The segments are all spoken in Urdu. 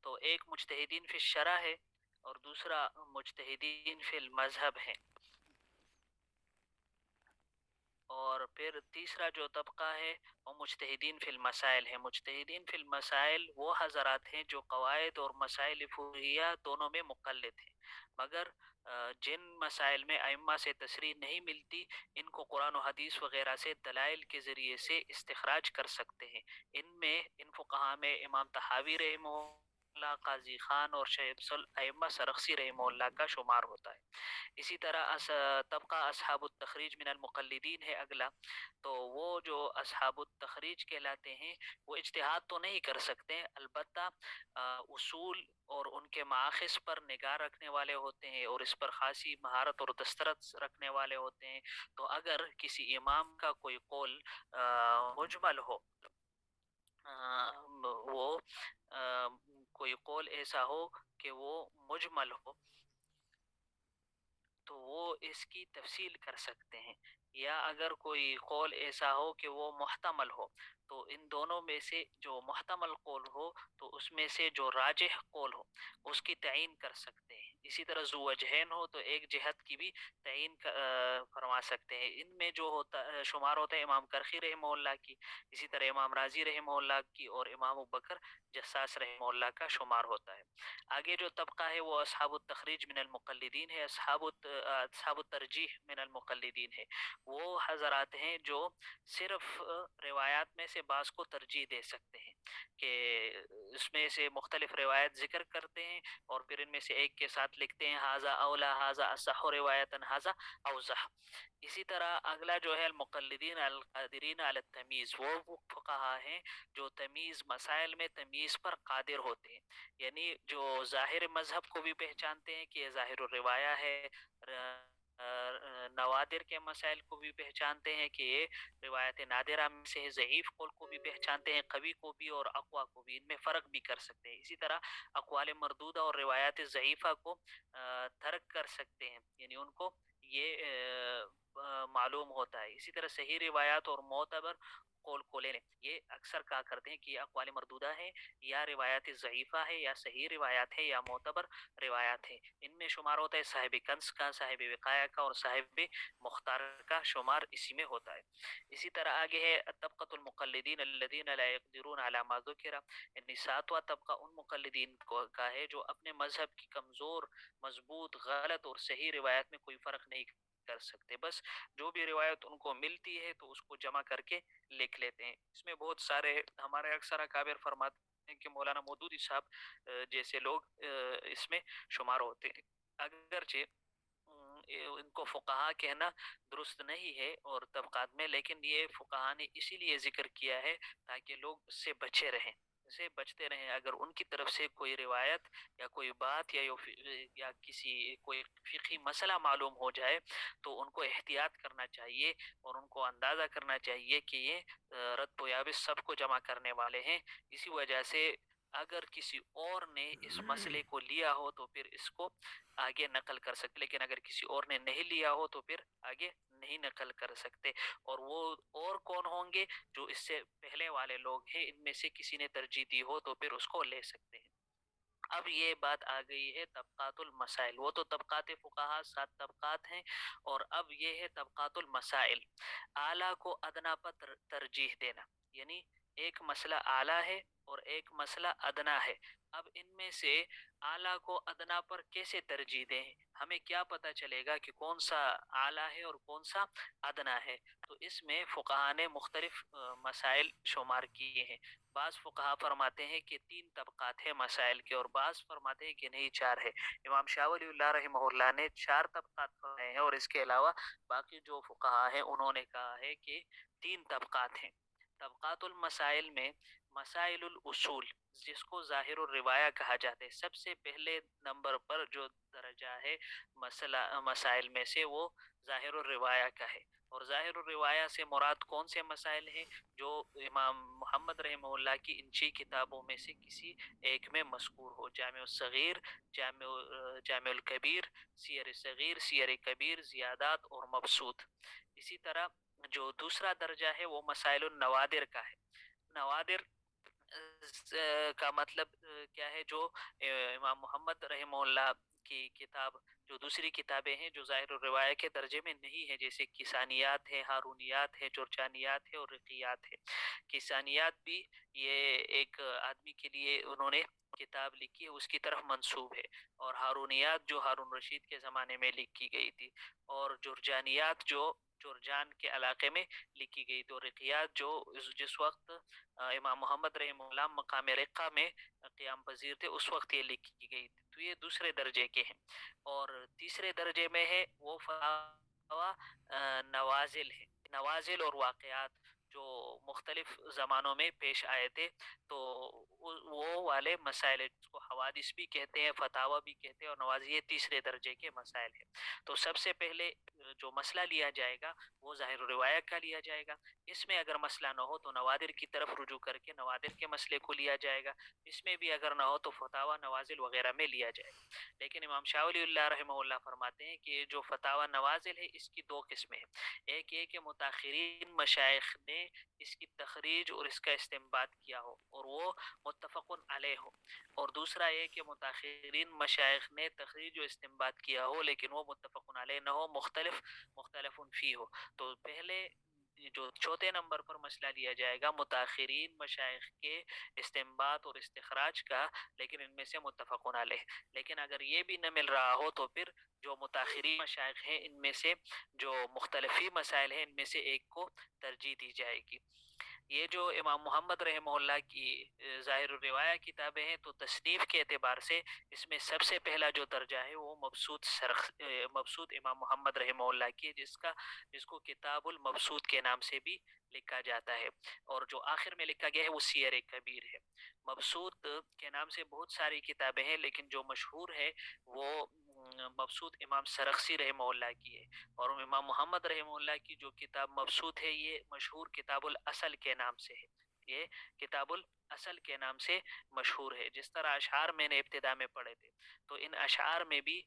تو ایک مجتہدین فی الشرع ہے اور دوسرا مجتہدین فی المذہب ہے، اور پھر تیسرا جو طبقہ ہے وہ مجتہدین فی المسائل ہے۔ مجتہدین فی المسائل وہ حضرات ہیں جو قواعد اور مسائل فقہیہ دونوں میں مقلد ہیں، مگر جن مسائل میں ائمہ سے تصریح نہیں ملتی ان کو قرآن و حدیث وغیرہ سے دلائل کے ذریعے سے استخراج کر سکتے ہیں۔ ان میں ان فقہا میں امام طحاوی رحمہ اللہ، قاضی خان اور شیخ الائمہ سرخسی رحمہ اللہ کا شمار ہوتا ہے۔ اسی طرح طبقہ اصحاب التخریج من المقلدین ہے اگلا، تو وہ جو اصحاب التخریج کہلاتے ہیں وہ اجتہاد تو نہیں کر سکتے، البتہ اصول اور ان کے ماخذ پر نگاہ رکھنے والے ہوتے ہیں اور اس پر خاصی مہارت اور دسترس رکھنے والے ہوتے ہیں۔ تو اگر کسی امام کا کوئی قول مجمل ہو، وہ کوئی قول ایسا ہو کہ وہ مجمل ہو، تو وہ اس کی تفصیل کر سکتے ہیں، یا اگر کوئی قول ایسا ہو کہ وہ محتمل ہو، تو ان دونوں میں سے جو محتمل قول ہو تو اس میں سے جو راجح قول ہو اس کی تعین کر سکتے ہیں۔ اسی طرح ذو وجہین ہو تو ایک جہت کی بھی تعین فرما سکتے ہیں۔ ان میں جو ہوتا شمار ہوتا ہے امام کرخی رحمہ اللہ کی، اسی طرح امام رازی رحمہ اللہ کی، اور امام ابوبکر جساس رحمہ اللہ کا شمار ہوتا ہے۔ آگے جو طبقہ ہے وہ اصحاب التخریج من المقلدین ہے، اصحاب الترجیح من المقلدین ہے۔ وہ حضرات ہیں جو صرف روایات میں سے بعض کو ترجیح دے سکتے ہیں، کہ اس میں سے مختلف روایت ذکر کرتے ہیں اور پھر ان میں سے ایک کے ساتھ لکھتے ہیں ھذا اولا، ھذا اصح روایتا، ھذا اوضح۔ اسی طرح اگلا جو ہے المقلدین القادرین علی التمییز، وہ فقہا ہیں جو تمیز مسائل میں تمیز پر قادر ہوتے ہیں، یعنی جو ظاہر مذہب کو بھی پہچانتے ہیں کہ یہ ظاہر الروایہ ہے، نوادر کے مسائل کو بھی پہچانتے ہیں کہ یہ روایت نادرہ میں سے ہے، ضعیف قول کو بھی پہچانتے ہیں، قوی کو بھی اور اقوا کو بھی، ان میں فرق بھی کر سکتے ہیں۔ اسی طرح اقوال مردودہ اور روایات ضعیفہ کو ترک کر سکتے ہیں، یعنی ان کو یہ معلوم ہوتا ہے۔ اسی طرح صحیح روایات اور معتبر قول کو لے لیں، یہ اکثر کہا کرتے ہیں کہ یہ اقوال مردودہ ہے، یا روایات ضعیفہ ہے، یا صحیح روایات ہے، یا معتبر روایات ہے۔ ان میں شمار ہوتا ہے صاحب کنز کا، صاحب وقایہ کا اور صاحب مختار کا شمار اسی میں ہوتا ہے۔ اسی طرح آگے ہے طبقۃ المقلدین الذین لا یقدرون علی ما ذکر، یعنی ساتواں طبقہ ان مقلدین کا ہے جو اپنے مذہب کی کمزور، مضبوط، غلط اور صحیح روایت میں کوئی فرق نہیں کر سکتے، بس جو بھی روایت ان کو ملتی ہے تو اس کو جمع کر کے لکھ لیتے ہیں۔ اس میں بہت سارے ہمارے اکثر اکابر فرماتے ہیں کہ مولانا مودودی صاحب جیسے لوگ اس میں شمار ہوتے ہیں، اگرچہ ان کو فقہا کہنا درست نہیں ہے اور طبقات میں، لیکن یہ فقہا نے اسی لیے ذکر کیا ہے تاکہ لوگ اس سے بچے رہیں، سے بچتے رہیں۔ اگر ان کی طرف سے کوئی روایت یا کوئی بات یا کسی کوئی فقہی مسئلہ معلوم ہو جائے تو ان کو احتیاط کرنا چاہیے اور ان کو اندازہ کرنا چاہیے کہ یہ رد و یابس سب کو جمع کرنے والے ہیں۔ اسی وجہ سے اگر کسی اور نے اس مسئلے کو لیا ہو تو پھر اس کو آگے نقل کر سکتے، لیکن اگر کسی اور نے نہیں لیا ہو تو پھر آگے نہیں نقل کر سکتے۔ اور وہ اور کون ہوں گے؟ جو اس سے پہلے والے لوگ ہیں، ان میں سے کسی نے ترجیح دی ہو تو پھر اس کو لے سکتے ہیں۔ اب یہ بات آ گئی ہے طبقات المسائل، وہ تو طبقات فقہا 7 طبقات ہیں، اور اب یہ ہے طبقات المسائل، اعلیٰ کو ادنا پر ترجیح دینا، یعنی ایک مسئلہ اعلیٰ ہے اور ایک مسئلہ ادنا ہے، اب ان میں سے اعلیٰ کو ادنا پر کیسے ترجیح دیں؟ ہمیں کیا پتہ چلے گا کہ کون سا اعلیٰ ہے اور کون سا ادنا ہے؟ تو اس میں فقہا نے مختلف مسائل شمار کیے ہیں۔ بعض فقہا فرماتے ہیں کہ 3 طبقات ہیں مسائل کے، اور بعض فرماتے ہیں کہ نہیں 4 ہے۔ امام شاہ ولی اللہ رحمہ اللہ نے 4 طبقات فرمائے ہیں، اور اس کے علاوہ باقی جو فقہا ہیں انہوں نے کہا ہے کہ 3 طبقات ہیں۔ طبقات المسائل میں مسائل الاصول، جس کو ظاہر الروایہ کہا جاتا ہے، سب سے پہلے نمبر پر جو درجہ ہے مسائل میں سے وہ ظاہر الروایہ کا ہے، اور ظاہر الروایہ سے مراد کون سے مسائل ہیں؟ جو امام محمد رحمہ اللہ کی انچی کتابوں میں سے کسی ایک میں مذکور ہو، جامع الصغیر، جامع الکبیر، سیر صغیر، سیر کبیر، زیادات اور مبسوط۔ اسی طرح جو دوسرا درجہ ہے وہ مسائل النوادر کا ہے۔ نوادر کا مطلب کیا ہے؟ جو امام محمد رحمہ اللہ کی کتاب، جو دوسری کتابیں ہیں جو ظاہر الروایہ کے درجے میں نہیں ہے، جیسے کسانیات ہے، ہارونیات ہے، جرجانیات ہے اور رقیات ہے۔ کسانیات بھی یہ ایک آدمی کے لیے انہوں نے کتاب لکھی ہے، اس کی طرف منسوب ہے، اور ہارونیات جو ہارون رشید کے زمانے میں لکھی گئی تھی، اور جرجانیات جو جرجان کے علاقے میں لکھی گئی، تو رقیات جو جس وقت امام محمد رحمہ اللہ مقام رقہ میں قیام پذیر تھے اس وقت یہ لکھی گئی تھی، تو یہ دوسرے درجے کے ہیں۔ اور تیسرے درجے میں ہے وہ فتاوی نوازل ہے، نوازل اور واقعات جو مختلف زمانوں میں پیش آئے تھے، تو وہ والے مسائل ہیں، جس کو حوادث بھی کہتے ہیں، فتاوی بھی کہتے ہیں، اور نوازل، یہ تیسرے درجے کے مسائل ہیں۔ تو سب سے پہلے جو مسئلہ لیا جائے گا وہ ظاہر روایت کا لیا جائے گا، اس میں اگر مسئلہ نہ ہو تو نوادر کی طرف رجوع کر کے نوادر کے مسئلے کو لیا جائے گا، اس میں بھی اگر نہ ہو تو فتاوی نوازل وغیرہ میں لیا جائے گا۔ لیکن امام شاہ ولی اللہ رحمہ اللہ فرماتے ہیں کہ جو فتاوی نوازل ہے اس کی دو قسمیں ہیں، ایک یہ کہ متاخرین مشائخ نے اس کی تخریج اور اس کا استنباط کیا ہو اور وہ متفق علیہ ہو، اور دوسرا یہ کہ متاخرین مشائخ نے تخریج و استنباط کیا ہو لیکن وہ متفق علیہ نہ ہو، مختلف فی ہو۔ تو پہلے جو چوتھے نمبر پر مسئلہ لیا جائے گا متاخرین مشائخ کے استنباط اور استخراج کا، لیکن ان میں سے متفق علیہ۔ لیکن اگر یہ بھی نہ مل رہا ہو تو پھر جو متاخرین مشائخ ہیں ان میں سے جو مختلفی مسائل ہیں ان میں سے ایک کو ترجیح دی جائے گی۔ یہ جو امام محمد رحمہ اللہ کی ظاہر الروایہ کتابیں ہیں، تو تصنیف کے اعتبار سے اس میں سب سے پہلا جو درجہ ہے وہ مبسوط امام محمد رحمہ اللہ کی، جس کو کتاب المبسوط کے نام سے بھی لکھا جاتا ہے، اور جو آخر میں لکھا گیا ہے وہ سیر کبیر ہے۔ مبسوط کے نام سے بہت ساری کتابیں ہیں لیکن جو مشہور ہے وہ مبسوط امام سرخسی رحمہ اللہ کی ہے، اور امام محمد رحمہ اللہ کی جو کتاب مبسوط ہے یہ مشہور کتاب الاصل کے نام سے ہے، یہ کتاب الاصل کے نام سے مشہور ہے۔ جس طرح اشعار میں نے ابتدا میں پڑھے تھے، تو ان اشعار میں بھی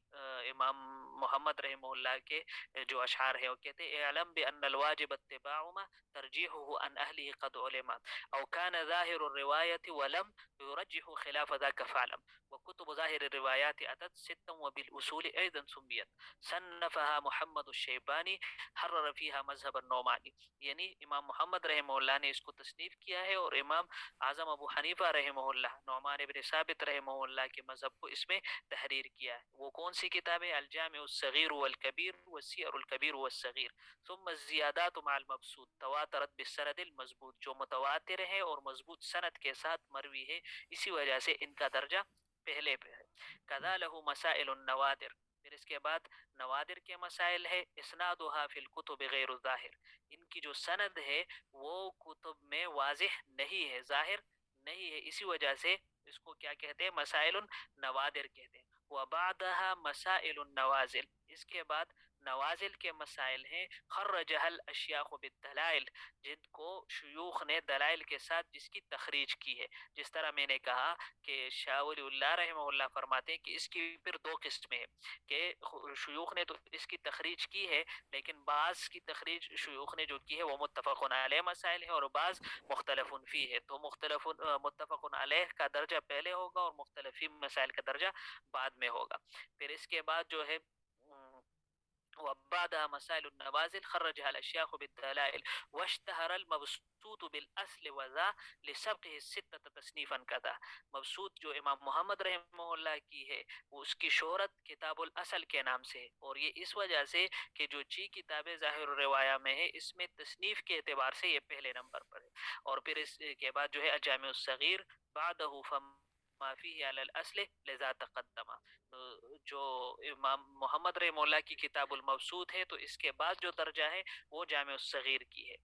امام محمد رحمہ اللہ کے جو اشعار ہیں وہ کہتے ہیں اعلم بان الواجب اتباع ما ترجیحه عن اہلہ قد علما او كان ظاہر الروایت ولم يرجح خلاف ذاك فعلم وكتب ظاہر الروایات اتت ستا وبالاصول ايضا سميت صنفها محمد الشیبانی حرر فيها مذهب النعمانی، یعنی امام محمد رحمہ اللہ نے اس کو تصنیف کیا ہے، اور امام اعظم ابو حنیفہ رحمہ اللہ، نعمان بن ثابت رحمہ اللہ کے مذہب کو اس میں تحریر کیا ہے۔ وہ کون سی کتابیں؟ الجامع الصغیر والکبیر والسیر الکبیر والصغیر، ثم الزیادات مع المبسوط تواترت بالسند المضبوط، جو متواتر ہے اور مضبوط سند کے ساتھ مروی ہے، اسی وجہ سے ان کا درجہ پہلے پہ ہے۔ کذا له مسائل النوادر، پھر اس کے بعد نوادر کے مسائل ہے، اسنادها فی الکتب غیر الظاہر، ان کی جو سند ہے وہ کتب میں واضح نہیں ہے، ظاہر نہیں ہے، اسی وجہ سے اس کو کیا کہتے ہیں؟ مسائل النوادر کہتے ہیں۔ وبعدها مسائل النوازل، اس کے بعد نوازل کے مسائل ہیں، خرجها الاشیاخ بالدلائل، جن کو شیوخ نے دلائل کے ساتھ جس کی تخریج کی ہے۔ جس طرح میں نے کہا کہ شاہ ولی اللہ رحمہ اللہ فرماتے ہیں کہ اس کی پھر دو قسمیں ہیں، کہ شیوخ نے تو اس کی تخریج کی ہے لیکن بعض کی تخریج شیوخ نے جو کی ہے وہ متفق علیہ مسائل ہے، اور بعض مختلف فی ہے، تو متفق علیہ کا درجہ پہلے ہوگا اور مختلفی مسائل کا درجہ بعد میں ہوگا۔ پھر اس کے بعد جو ہے وبعدها مسائل النوازل خرجها الاشیاخ بالدلائل واشتهر المبسوط بالاصل وذا لسبقه الستة تصنیفا كذا، مبسوط جو امام محمد رحمہ اللہ کی ہے وہ اس کی شہرت کتاب الاصل کے نام سے ہے، اور یہ اس وجہ سے کہ جو کتابیں ظاہر الروایہ میں ہے اس میں تصنیف کے اعتبار سے یہ پہلے نمبر پر ہے، اور پھر اس کے بعد جو ہے الجامع الصغیر بعدہ فما فیہ علی الاصل لذا تقدمہ، جو امام محمد رحمہ اللہ کی کتاب المبسوط ہے تو اس کے بعد جو درجہ ہے وہ جامع الصغیر کی ہے،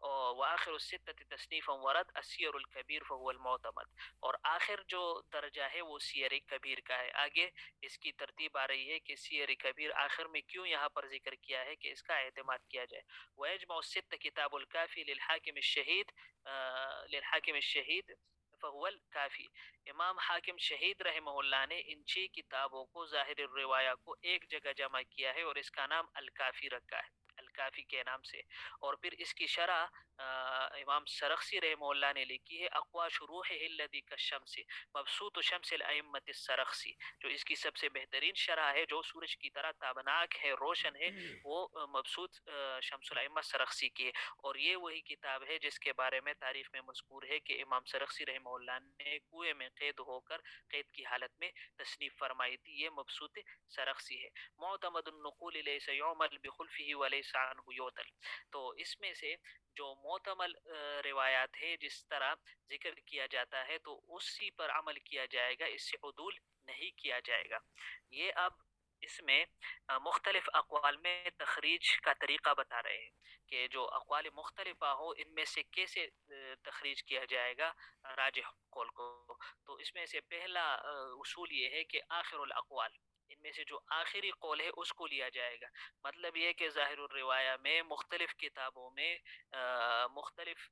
وآخر الستة تصنیفا ورد السیر الکبیر فهو المعتمد، اور آخر جو درجہ ہے وہ سیر کبیر کا ہے۔ آگے اس کی ترتیب آ رہی ہے کہ سیر کبیر آخر میں کیوں یہاں پر ذکر کیا ہے کہ اس کا اعتماد کیا جائے۔ ویجمع الستة کتاب الکافی للحاکم الشہید فهو الکافی، امام حاکم شہید رحمہ اللہ نے ان 6 کتابوں کو ظاہر الروایہ کو ایک جگہ جمع کیا ہے اور اس کا نام الکافی رکھا ہے۔ الکافی کے نام سے، اور پھر اس کی شرح امام سرخسی رحمہ اللہ نے لکھی ہے اقوا شروحہ الذی کالشمس مبسوط شمس الائمۃ السرخسی، جو اس کی سب سے بہترین شرح ہے، جو سورج کی طرح تابناک ہے، روشن ہے، وہ مبسوط شمس الائمہ سرخسی کی ہے۔ اور یہ وہی کتاب ہے جس کے بارے میں تاریخ میں مذکور ہے کہ امام سرخسی رحمہ اللہ نے کنویں میں قید ہو کر قید کی حالت میں تصنیف فرمائی تھی، یہ مبسوط سرخسی ہے۔ معتمد النقول لیس یعمل بخلفہ ولیس عنہ یعدل، تو اس میں سے جو معتمل روایات ہے جس طرح ذکر کیا جاتا ہے تو اسی پر عمل کیا جائے گا، اس سے عدول نہیں کیا جائے گا۔ یہ اب اس میں مختلف اقوال میں تخریج کا طریقہ بتا رہے ہیں کہ جو اقوال مختلفہ ہو ان میں سے کیسے تخریج کیا جائے گا راجح قول کو۔ تو اس میں سے پہلا اصول یہ ہے کہ آخر الاقوال، ان میں سے جو آخری قول ہے اس کو لیا جائے گا۔ مطلب یہ کہ ظاہر الروایہ میں مختلف کتابوں میں مختلف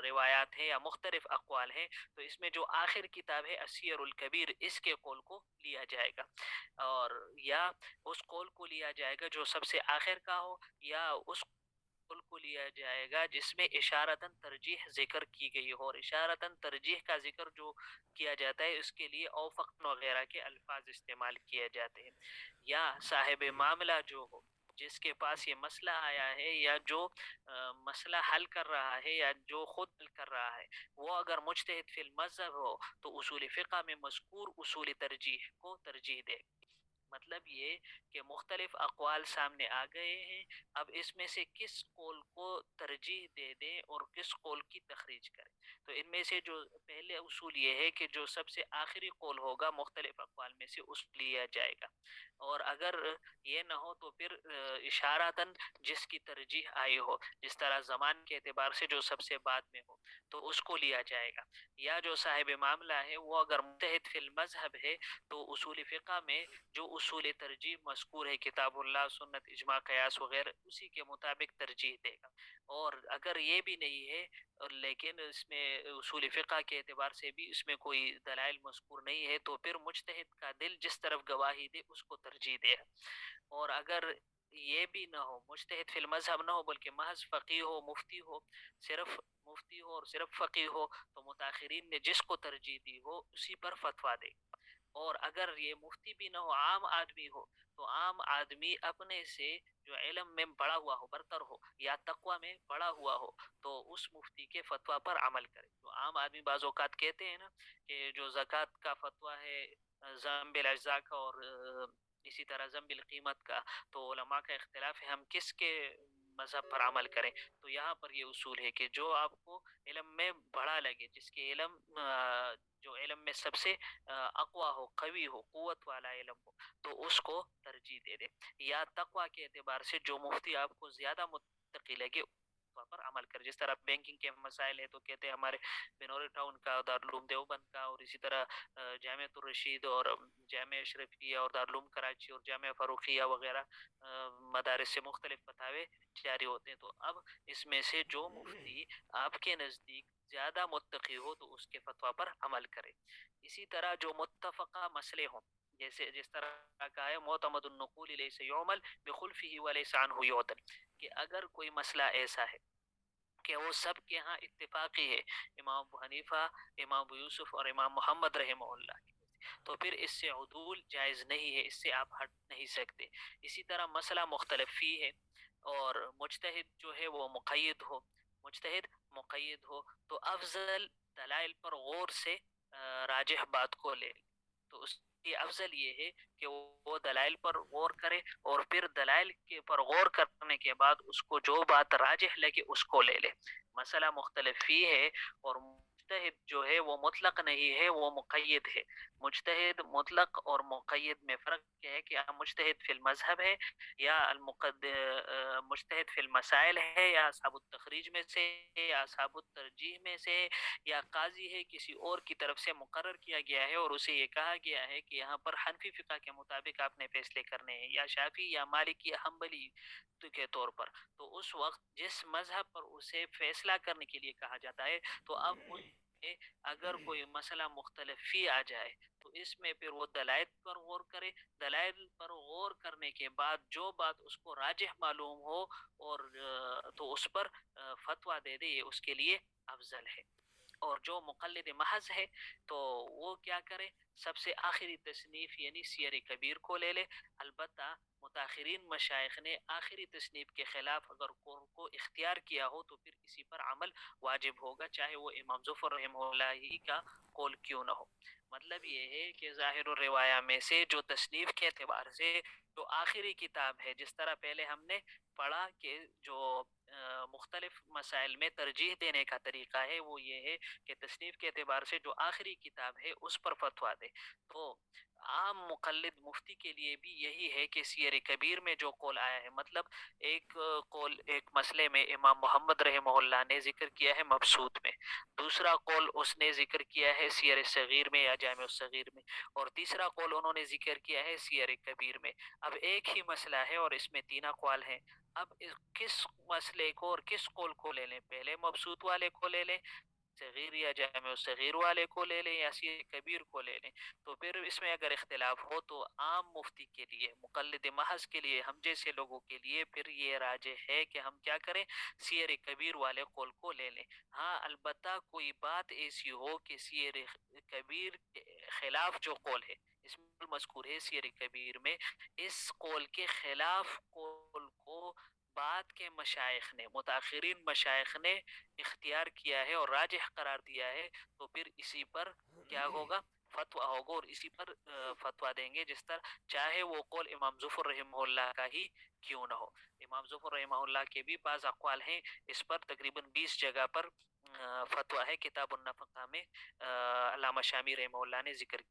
روایات ہیں یا مختلف اقوال ہیں، تو اس میں جو آخر کتاب ہے السیر الکبیر، اس کے قول کو لیا جائے گا، اور یا اس قول کو لیا جائے گا جو سب سے آخر کا ہو، یا اس قول کو لیا جائے گا جس میں اشارتاً ترجیح ذکر کی گئی ہو، اور اشارتاً ترجیح کا ذکر جو کیا جاتا ہے اس کے لیے اوفقن وغیرہ کے الفاظ استعمال کیے جاتے ہیں۔ یا صاحب معاملہ جو ہو، جس کے پاس یہ مسئلہ آیا ہے یا جو مسئلہ حل کر رہا ہے یا جو خود حل کر رہا ہے، وہ اگر مجتہد فی المذہب ہو تو اصول فقہ میں مذکور اصول ترجیح کو ترجیح دے۔ مطلب یہ کہ مختلف اقوال سامنے آ گئے ہیں، اب اس میں سے کس قول کو ترجیح دے دیں اور کس قول کی تخریج کریں۔ تو ان میں سے جو پہلے اصول یہ ہے کہ جو سب سے آخری قول ہوگا مختلف اقوال میں سے اس لیا جائے گا، اور اگر یہ نہ ہو تو پھر اشارتاً جس کی ترجیح آئی ہو، جس طرح زمان کے اعتبار سے جو سب سے بعد میں ہو تو اس کو لیا جائے گا۔ یا جو صاحب معاملہ ہے وہ اگر مجتہد فی المذہب ہے تو اصول فقہ میں جو اصول ترجیح مذکور ہے کتاب اللہ، سنت، اجماع، قیاس وغیرہ، اسی کے مطابق ترجیح دے گا۔ اور اگر یہ بھی نہیں ہے لیکن اس میں اصول فقہ کے اعتبار سے بھی اس میں کوئی دلائل مذکور نہیں ہے تو پھر مجتہد کا دل جس طرف گواہی دے اس کو ترجیح دے۔ اور اگر یہ بھی نہ ہو، مجتہد فی المذہب نہ ہو بلکہ محض فقیہ ہو، مفتی ہو، صرف مفتی ہو اور صرف فقیہ ہو، تو متاخرین نے جس کو ترجیح دی ہو اسی پر فتویٰ دے۔ اور اگر یہ مفتی بھی نہ ہو، عام آدمی ہو، تو عام آدمی اپنے سے جو علم میں بڑا ہوا ہو، برتر ہو، یا تقوی میں بڑا ہوا ہو، تو اس مفتی کے فتویٰ پر عمل کرے۔ تو عام آدمی بعض اوقات کہتے ہیں نا کہ جو زکوٰۃ کا فتویٰ ہے ضم بالاجزاء کا اور اسی طرح ضم بالقیمت کا، تو علماء کا اختلاف ہے ہم کس کے مذہب پر عمل کریں۔ تو یہاں پر یہ اصول ہے کہ جو آپ کو علم میں بڑا لگے، جس کے علم جو علم میں سب سے اقوی ہو، قوی ہو، قوت والا علم ہو، تو اس کو ترجیح دے دے۔ یا تقوی کے اعتبار سے جو مفتی آپ کو زیادہ متقی لگے پر عمل کر، جس طرح بینکنگ کے مسائل ہے تو کہتے ہیں ہمارے بنوری ٹاؤن کا، دارالعلوم دیوبند کا، اور اسی طرح جامعۃ الرشید اور جامعہ اشرفیہ اور دارالعلوم کراچی اور جامعہ فاروقیہ وغیرہ مدارس سے مختلف فتاوے جاری ہوتے ہیں۔ تو اب اس میں سے جو مفتی آپ کے نزدیک زیادہ متقی ہو تو اس کے فتویٰ پر عمل کرے۔ اسی طرح جو متفقہ مسئلے ہوں، جیسے جس طرح کا ہے معتمد النقول لیس یعمل بخلفہ ولیس عنہ یعدل، کہ اگر کوئی مسئلہ ایسا ہے کہ وہ سب کے ہاں اتفاقی ہے، امام ابو حنیفہ، امام ابو یوسف اور امام محمد رحمہ اللہ، تو پھر اس سے عدول جائز نہیں ہے، اس سے آپ ہٹ نہیں سکتے۔ اسی طرح مسئلہ مختلف فی ہے اور مجتہد جو ہے وہ مقید ہو، مجتہد مقید ہو تو افضل دلائل پر غور سے راجح بات کو لے، تو اس کی افضل یہ ہے کہ وہ دلائل پر غور کرے اور پھر دلائل کے پر غور کرنے کے بعد اس کو جو بات راجح لگے اس کو لے لے۔ مسئلہ مختلف فی ہے اور مجتہد جو ہے وہ مطلق نہیں ہے، وہ مقید ہے۔ مجتہد مطلق اور مقید میں فرق کیا ہے کہ مجتہد فی المذہب ہے یا مجتہد فی المسائل ہے، یا اصحاب التخریج میں سے، یا اصحاب الترجیح میں سے، یا قاضی ہے کسی اور کی طرف سے مقرر کیا گیا ہے اور اسے یہ کہا گیا ہے کہ یہاں پر حنفی فقہ کے مطابق آپ نے فیصلے کرنے ہیں، یا شافعی یا مالکی یا حنبلی کے طور پر، تو اس وقت جس مذہب پر اسے فیصلہ کرنے کے لیے کہا جاتا ہے، تو اب اگر کوئی مسئلہ مختلف فی آ جائے تو اس میں پھر وہ دلائل پر غور کرے، دلائل پر غور کرنے کے بعد جو بات اس کو راجح معلوم ہو اور تو اس پر فتویٰ دے دے، یہ اس کے لیے افضل ہے۔ اور جو مقلد محض ہے تو وہ کیا کرے، سب سے آخری تصنیف یعنی سیر کبیر کو لے لے۔ البتہ متاخرین مشائخ نے آخری تصنیف کے خلاف اگر قول کو اختیار کیا ہو تو پھر اسی پر عمل واجب ہوگا، چاہے وہ امام ظفر رحمہ اللہ ہی کا قول کیوں نہ ہو۔ مطلب یہ ہے کہ ظاہر الروایہ میں سے جو تصنیف کے اعتبار سے جو آخری کتاب ہے، جس طرح پہلے ہم نے پڑھا کہ جو مختلف مسائل میں ترجیح دینے کا طریقہ ہے وہ یہ ہے کہ تصنیف کے اعتبار سے جو آخری کتاب ہے اس پر فتویٰ دے۔ تو عام مقلد مفتی کے لیے بھی یہی ہے کہ سیر کبیر میں جو قول آیا ہے، مطلب ایک قول ایک مسئلے میں امام محمد رحمہ اللہ نے ذکر کیا ہے مبسوط میں، دوسرا قول اس نے ذکر کیا ہے سیر صغیر میں یا جامع الصغیر میں، اور تیسرا قول انہوں نے ذکر کیا ہے سیر کبیر میں۔ اب ایک ہی مسئلہ ہے اور اس میں تین اقوال ہیں، اب کس مسئلے کو اور کس قول کو لے لیں، پہلے مبسوط والے کو لے لیں صغیر یا جامع صغیر والے کو لے لیں یا سیر کبیر کو لے لیں؟ تو پھر اس میں اگر اختلاف ہو تو عام مفتی کے لیے، مقلد محض کے لیے، ہم جیسے لوگوں کے لیے پھر یہ راجح ہے کہ ہم کیا کریں، سیر کبیر والے قول کو لے لیں۔ ہاں البتہ کوئی بات ایسی ہو کہ سیر کبیر کے خلاف جو قول ہے، اس میں مذکور ہے سیر کبیر میں اس قول کے خلاف قول کو بعد کے مشائخ نے، متاخرین مشائخ نے اختیار کیا ہے اور راجح قرار دیا ہے، تو پھر اسی پر کیا ہوگا، فتویٰ ہوگا اور اسی پر فتویٰ دیں گے، جس طرح چاہے وہ قول امام ظفر رحمہ اللہ کا ہی کیوں نہ ہو۔ امام ظفر رحمہ اللہ کے بھی بعض اقوال ہیں اس پر، تقریباً 20 جگہ پر فتویٰ ہے کتاب النفقہ میں، علامہ شامی رحمہ اللہ نے ذکر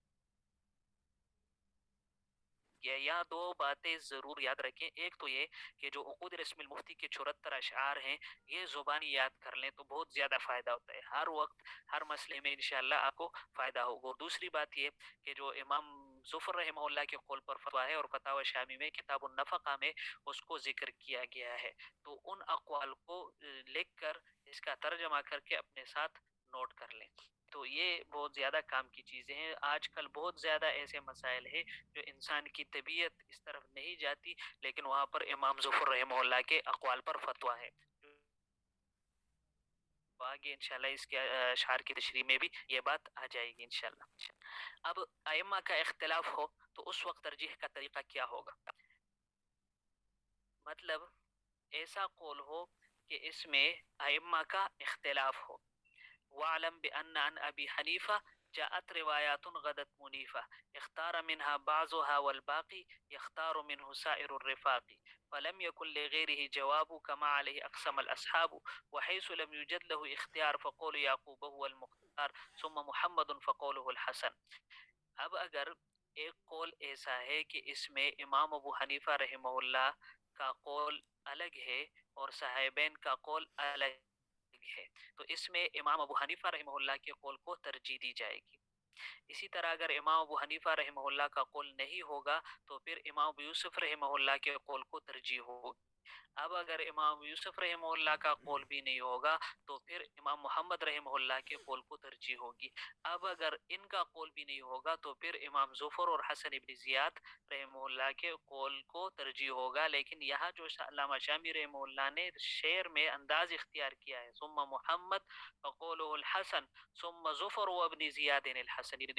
کیا۔ یہاں دو باتیں ضرور یاد رکھیں، ایک تو یہ کہ جو عقود رسم المفتی کے 74 اشعار ہیں یہ زبانی یاد کر لیں تو بہت زیادہ فائدہ ہوتا ہے، ہر وقت ہر مسئلے میں انشاءاللہ آپ کو فائدہ ہوگا۔ اور دوسری بات یہ کہ جو امام ظفر رحمہ اللہ کے قول پر فتویٰ ہے اور فتاوی شامی میں کتاب النفقہ میں اس کو ذکر کیا گیا ہے، تو ان اقوال کو لکھ کر اس کا ترجمہ کر کے اپنے ساتھ نوٹ کر لیں۔ تو یہ بہت زیادہ کام کی چیزیں ہیں۔ آج کل بہت زیادہ ایسے مسائل ہیں جو انسان کی طبیعت اس طرف نہیں جاتی، لیکن وہاں پر امام ظفر رحمہ اللہ کے اقوال پر فتویٰ ہے۔ آگے انشاءاللہ اس کے اشعار کی تشریح میں بھی یہ بات آ جائے گی انشاءاللہ۔ اب ائمہ کا اختلاف ہو تو اس وقت ترجیح کا طریقہ کیا ہوگا؟ مطلب ایسا قول ہو کہ اس میں ائمہ کا اختلاف ہو۔ وَاعْلَمْ بِأَنَّ عَنْ أَبِي حَنِيفَةَ جاءت روایات غدت منیفہ اختار منها بعضها والباقی يختار منه سائر الرفاق فلم يكن لغيره جواب كما عليه أقسم الأصحاب وحيث لم يوجد له اختیار فقول يعقوب هو المختار ثم محمد فقوله الحسن۔ اب اگر ایک قول ایسا ہے کہ اس میں امام ابو حنیفہ رحمہ اللہ کا قول الگ ہے اور صاحبین کا قول الگ ہے، تو اس میں امام ابو حنیفہ رحمہ اللہ کے قول کو ترجیح دی جائے گی۔ اسی طرح اگر امام ابو حنیفہ رحمہ اللہ کا قول نہیں ہوگا تو پھر امام ابو یوسف رحمہ اللہ کے قول کو ترجیح ہوگی۔ اب اگر امام یوسف رحمہ اللہ کا قول بھی نہیں ہوگا تو پھر امام محمد رحمہ اللہ کے قول کو ترجیح ہوگی۔ اب اگر ان کا قول بھی نہیں ہوگا تو پھر امام ظفر اور حسن ابن زیاد رحمہ اللہ کے قول کو ترجیح ہوگا۔ لیکن یہاں جو علامہ شامی رحمہ اللہ نے شعر میں انداز اختیار کیا ہے ثم محمد فقوله الحسن ثم ظفر و ابن زیاد الحسن،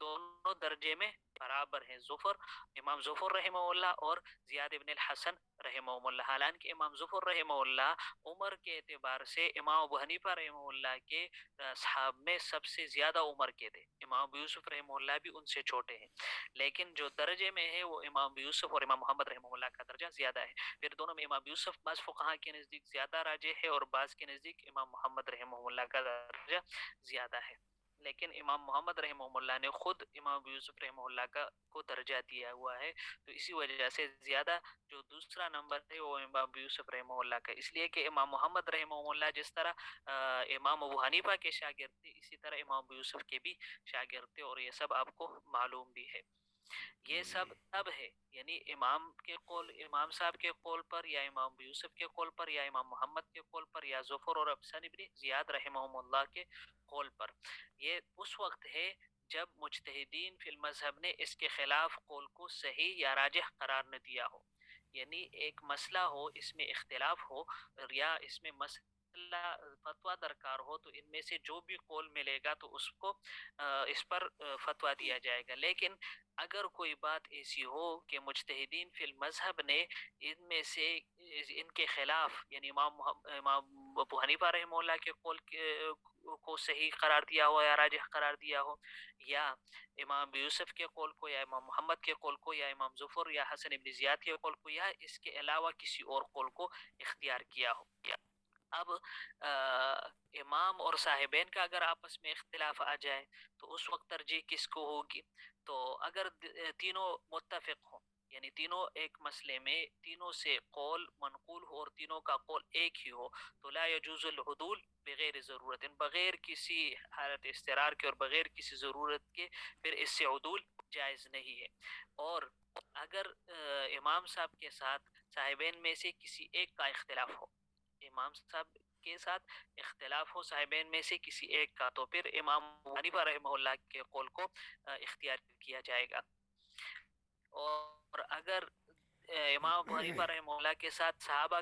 دونوں درجے میں برابر ہیں، ظفر امام ظفر رحمہ اللہ اور زیاد ابن الحسن رحمہ اللہ۔ حالانکہ امام ظفر رحمہ اللہ عمر کے اعتبار سے امام ابو حنیفہ رحمہ اللہ کے اصحاب میں سب سے زیادہ عمر کے تھے، امام ابو یوسف رحمہ اللہ بھی ان سے چھوٹے ہیں، لیکن جو درجے میں ہے وہ امام ابو یوسف اور امام محمد رحمہ اللہ کا درجہ زیادہ ہے۔ پھر دونوں میں امام ابو یوسف بعض فقہا کے نزدیک زیادہ راجح ہے اور بعض کے نزدیک امام محمد رحمہ اللہ کا درجہ زیادہ ہے، لیکن امام محمد رحمہ اللہ نے خود امام ابو یوسف رحمہ اللہ کا کو درجہ دیا ہوا ہے، تو اسی وجہ سے زیادہ جو دوسرا نمبر ہے وہ امام ابو یوسف رحمہ اللہ کا، اس لیے کہ امام محمد رحمہ اللہ جس طرح امام ابو حنیفہ کے شاگرد تھے اسی طرح امام ابو یوسف کے بھی شاگرد تھے، اور یہ سب آپ کو معلوم بھی ہے۔ یہ سب تب ہے یعنی امام کے قول، امام صاحب کے قول پر یا امام ابو یوسف کے قول پر یا امام محمد کے قول پر یا ظفر اور حسن ابن زیاد رحمہ اللہ کے قول پر، یہ اس وقت ہے جب مجتہدین فی المذہب نے اس کے خلاف قول کو صحیح یا راجح قرار نہ دیا ہو. یعنی ایک مسئلہ ہو، اس میں اختلاف ہو، یا اس میں مسئلہ فتویٰ درکار ہو، تو ان میں سے جو بھی قول ملے گا تو اس کو اس پر فتویٰ دیا جائے گا. لیکن اگر کوئی بات ایسی ہو کہ مجتہدین فی المذہب نے ان میں سے ان کے خلاف، یعنی امام ابو حنیفہ رحمہ اللہ کے قول کو صحیح قرار دیا ہو یا راجح قرار دیا ہو، یا امام ابو یوسف کے قول کو، یا امام محمد کے قول کو، یا امام ظفر یا حسن ابن زیاد کے قول کو، یا اس کے علاوہ کسی اور قول کو اختیار کیا ہو. اب امام اور صاحبین کا اگر آپس میں اختلاف آ جائے تو اس وقت ترجیح کس کو ہوگی؟ تو اگر تینوں متفق ہوں، یعنی تینوں ایک مسئلے میں تینوں سے قول منقول ہو اور تینوں کا قول ایک ہی ہو، تو لا یجوز العدول بغیر ضرورت، بغیر کسی حالت استقرار کے اور بغیر کسی ضرورت کے پھر اس سے عدول جائز نہیں ہے. اور اگر امام صاحب کے ساتھ صاحبین میں سے کسی ایک کا اختلاف ہو، امام صاحب کے ساتھ اختلاف ہو صاحبین میں سے کسی ایک کا، تو پھر امام حنیفہ رحمہ اللہ کے قول کو اختیار کیا جائے گا. اور اگر امام ابو حنیفہ رحمہ اللہ کے ساتھ صحابہ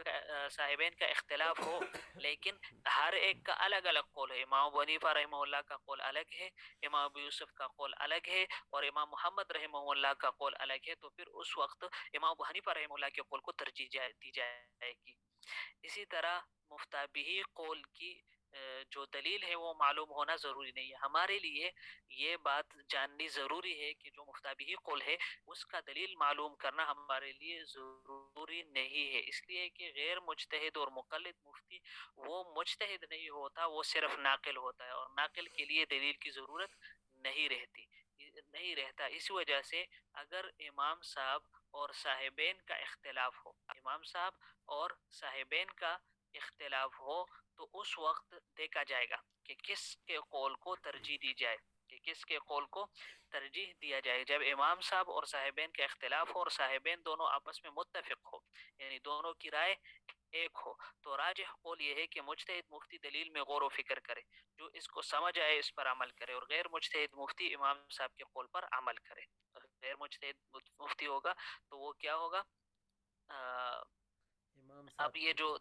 صاحبین کا اختلاف ہو، لیکن ہر ایک کا الگ الگ قول ہے، امام ابو حنیفہ رحمہ اللہ کا قول الگ ہے، امام ابو یوسف کا قول الگ ہے، اور امام محمد رحمہ اللہ کا قول الگ ہے، تو پھر اس وقت امام ابو حنیفہ رحمہ اللہ کے قول کو ترجیح دی جائے گی. اسی طرح مفتابہی قول کی جو دلیل ہے وہ معلوم ہونا ضروری نہیں ہے. ہمارے لیے یہ بات جاننی ضروری ہے کہ جو مفتابہی قول ہے اس کا دلیل معلوم کرنا ہمارے لیے ضروری نہیں ہے، اس لیے کہ غیر مجتہد اور مقلد مفتی وہ مجتہد نہیں ہوتا، وہ صرف ناقل ہوتا ہے، اور ناقل کے لیے دلیل کی ضرورت نہیں رہتا. اس وجہ سے اگر امام صاحب اور صاحبین کا اختلاف ہو، امام صاحب اور صاحبین کا اختلاف ہو، تو اس وقت دیکھا جائے گا کہ کس کے قول کو ترجیح دی جائے، کہ کس کے قول کو ترجیح دیا جائے. جب امام صاحب اور صاحبین کے اختلاف ہو اور صاحبین دونوں آپس میں متفق ہو، یعنی دونوں کی رائے ایک ہو، تو راجح قول یہ ہے کہ مجتہد مفتی دلیل میں غور و فکر کرے، جو اس کو سمجھ آئے اس پر عمل کرے، اور غیر مجتہد مفتی امام صاحب کے قول پر عمل کرے. غیر مجتہد مفتی ہوگا تو وہ کیا ہوگا؟ اب یہ جو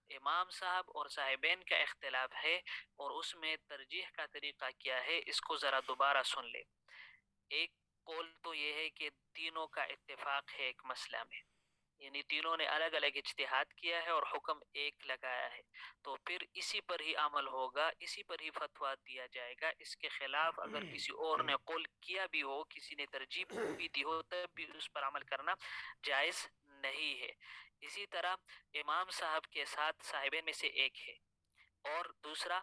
امام صاحب اور صاحبین کا اختلاف ہے اور اس میں ترجیح کا طریقہ کیا ہے، اس کو ذرا دوبارہ سن لے. ایک قول تو یہ ہے کہ تینوں کا اتفاق ہے ایک مسئلہ میں، یعنی تینوں نے الگ الگ اجتہاد کیا ہے اور حکم ایک لگایا ہے، تو پھر اسی پر ہی عمل ہوگا، اسی پر ہی فتویٰ دیا جائے گا. اس کے خلاف اگر کسی اور نے قول کیا بھی ہو، کسی نے ترجیح بھی دی ہو، تب بھی اس پر عمل کرنا جائز نہیں ہے. اسی طرح امام صاحب کے ساتھ صاحبین میں سے ایک ہے اور دوسرا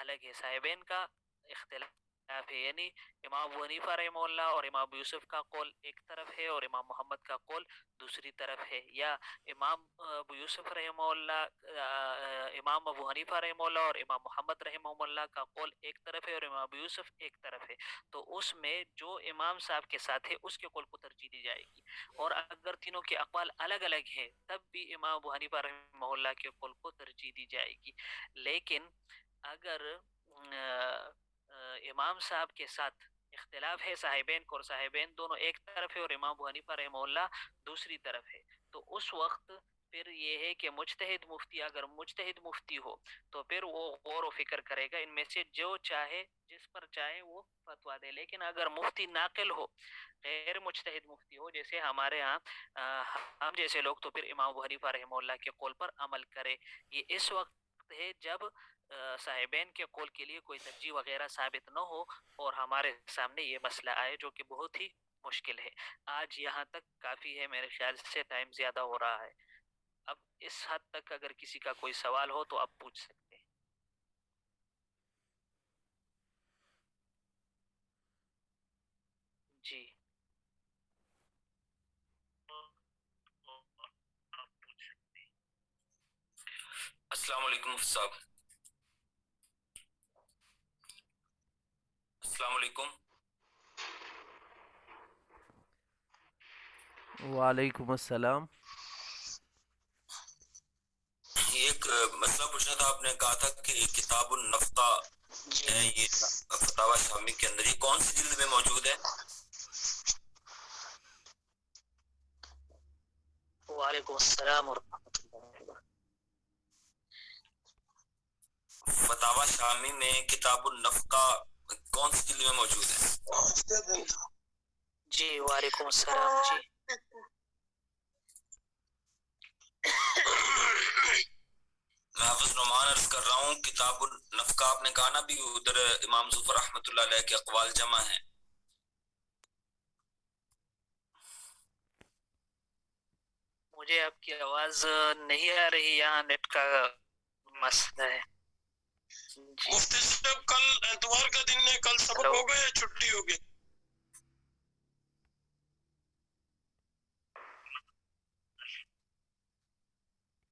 الگ ہے، صاحبین کا اختلاف ہے، یعنی امام ابو حنیفہ رحمہ اللہ اور امام ابو یوسف کا قول ایک طرف ہے اور امام محمد کا قول دوسری طرف ہے، یا امام ابو یوسف رحمہ اللہ، امام ابو حنیفہ رحمہ اللہ اور امام محمد رحمہ اللہ کا قول ایک طرف ہے اور امام ابو یوسف ایک طرف ہے، تو اس میں جو امام صاحب کے ساتھ ہے اس کے قول کو ترجیح دی جائے گی. اور اگر تینوں کے اقوال الگ الگ ہیں تب بھی امام ابو حنیفہ رحمہ اللہ کے قول کو ترجیح دی جائے گی. لیکن اگر امام صاحب کے ساتھ اختلاف ہے صاحبین کو، اور صاحبین دونوں ایک طرف ہے اور امام ابو حنیفہ رحمہ اللہ دوسری طرف ہے، تو اس وقت پھر یہ ہے کہ مجتہد مفتی اگر مجتہد مفتی ہو تو پھر وہ غور و فکر کرے گا، ان میں سے جو چاہے جس پر چاہے وہ فتویٰ دے. لیکن اگر مفتی ناقل ہو، غیر مجتہد مفتی ہو، جیسے ہمارے ہاں ہم جیسے لوگ، تو پھر امام ابو حنیفہ رحمہ اللہ کے قول پر عمل کرے. یہ اس وقت ہے جب صاحبین کے قول کے لیے کوئی ترجیح وغیرہ ثابت نہ ہو اور ہمارے سامنے یہ مسئلہ آئے جو کہ بہت ہی مشکل ہے. آج یہاں تک کافی ہے، میرے خیال سے ٹائم زیادہ ہو رہا ہے. اب اس حد تک اگر کسی کا کوئی سوال ہو تو آپ پوچھ سکتے ہیں. جی آپ پوچھ سکتے ہیں. السلام علیکم مفتی صاحب. السلام علیکم. وعلیکم السلام. ایک مسئلہ پوچھنا تھا. آپ نے کہا تھا کہ کتاب النفقہ جی یہ فتاوی شامی کے اندر یہ کون سی جلد میں موجود ہے؟ وعلیکم السلام ورحمۃ اللہ وبرکاتہ۔ فتاوی شامی میں کتاب النفقہ کون سی جلد میں موجود ہے؟ جی وعلیکم السلام۔ جی میں حافظ نعمان عرض کر رہا ہوں کتاب النفقہ آپ نے کہا نا بھی ادھر امام ظفر رحمۃ اللہ علیہ کے اقوال جمع ہیں۔ مجھے آپ کی آواز نہیں آ رہی، یہاں نیٹ کا مسئلہ ہے۔ جی مفتی صاحب کل اتوار کا دن ہے، کل سبق ہلو، ہوگا یا چھٹی ہوگی؟